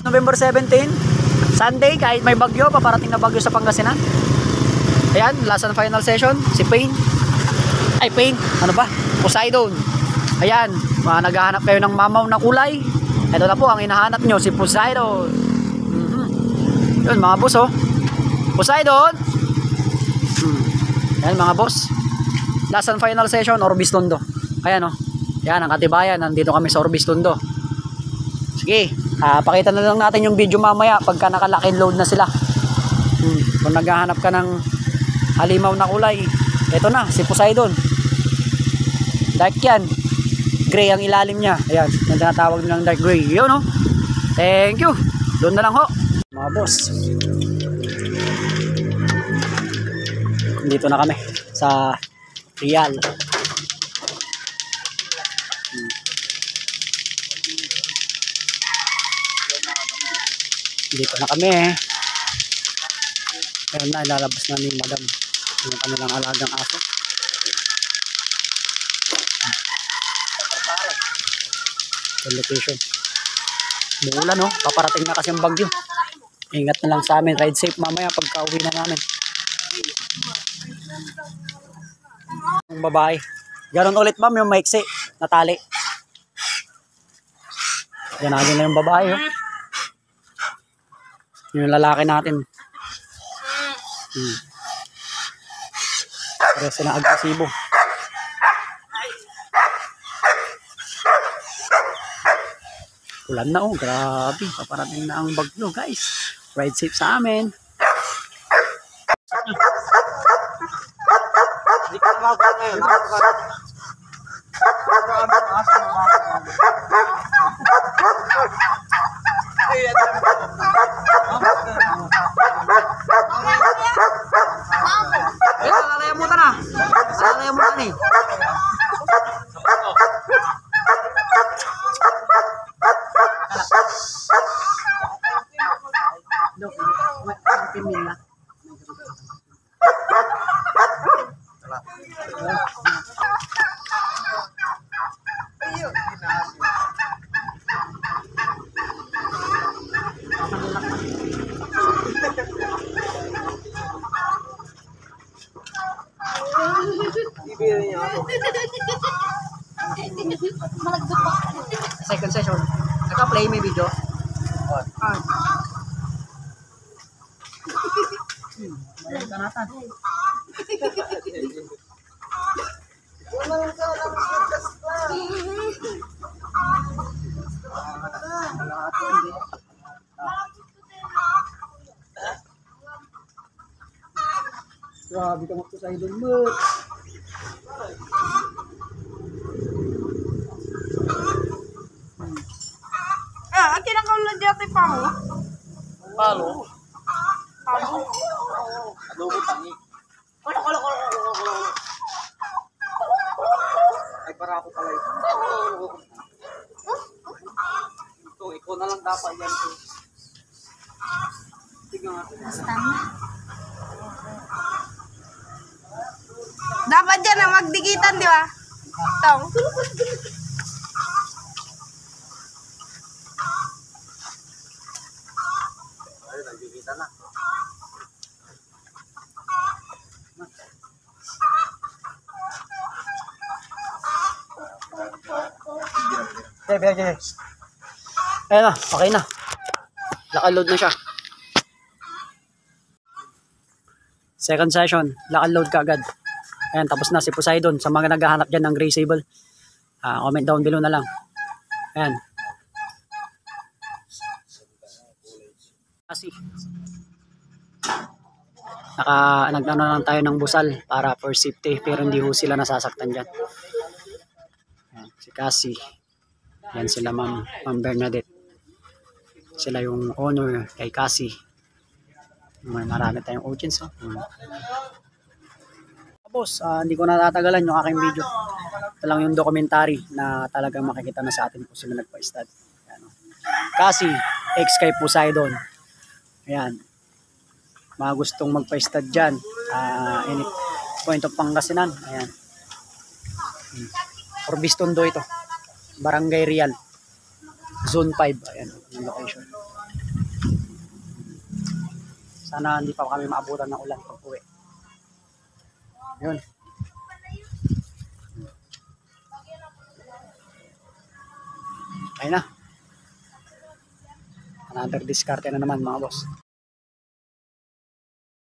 November 17, Sunday, kahit may bagyo, paparating na bagyo sa Pangasinan. Ayan, last and final session, si Payne. Ay, Payne, ano ba? Poseidon. Ayan, naghahanap kayo ng mamaw na kulay. Ito na po ang hinahanap nyo, si Poseidon. Yun mga boss, oh. Poseidon. Ayan mga boss. Last and final session, Orbis Tondo. Ayan, oh. Ayan, ang katibayan. Nandito kami sa Orbis Tondo. Sige, pakita na lang natin yung video mamaya pagka nakalock and load na sila. Kung naghahanap ka ng halimaw na kulay, ito na, si Poseidon. Dark yan. Gray ang ilalim niya. Ayan, yung tinatawag nilang dark gray. Yun, no? Thank you. Doon na lang ho, mga boss. Dito na kami sa Real. Dito na kami. Ayan na, ilalabas na ni madam yung kanilang alagang aso. Location. Muulan, no? Paparating na kasi ang bagyo. Ingat na lang sa amin. Ride safe mamaya pagka uwi na namin. Yung babae. Ganon ulit ma'am yung maiksi na tali. Ganagin na yung babae. Oh. Yung lalaki natin. Pero sila agresibo. Ulan na, oh, grabe. Paparating na ang bagyo, guys. Ride safe sa amin. Hindi ka mababa ngayon. Alalayan mo ta na. Alalayan mo ta ni. Second session. Naka-play may video. Grabe ka magto sa idol mo. Akin ang kaulan dito pa mo. Palo. Palo. Adobo tangi. Wala. Ay para ako pala ito. Ikaw na lang dapat yan. Tignan natin. Dapat dyan na magdikitan, di ba? Tong. Ay, nagdikita na. Okay. Ayan na, okay na. Naka-load na siya. Second session, naka-load ka agad. Ayan, tapos na si Poseidon. Sa mga naghahanap dyan ng gray sable, comment down below na lang. Ayan. Kasi nagano lang tayo ng busal para for safety, pero hindi ho sila nasasaktan dyan. Ayan, si Cassie. Yan sila Ma'am Bernadette. Sila yung owner kay Cassie. Marami tayong audience. Boss, hindi ko natatagalan yung aking video. Ito lang yung documentary na talagang makikita na sa atin kung sila nagpa-stud. Cassie, ex kay Poseidon. Ayan. Mga gustong magpa-stud dyan. Any point of Pangasinan. Ayan. Orbis Tondo ito. Barangay Real. Zone 5. Ayan yung location. Sana hindi pa kami maabutan ng ulan pag uwi. Yun. Ayun na. Another discarte na naman mga boss.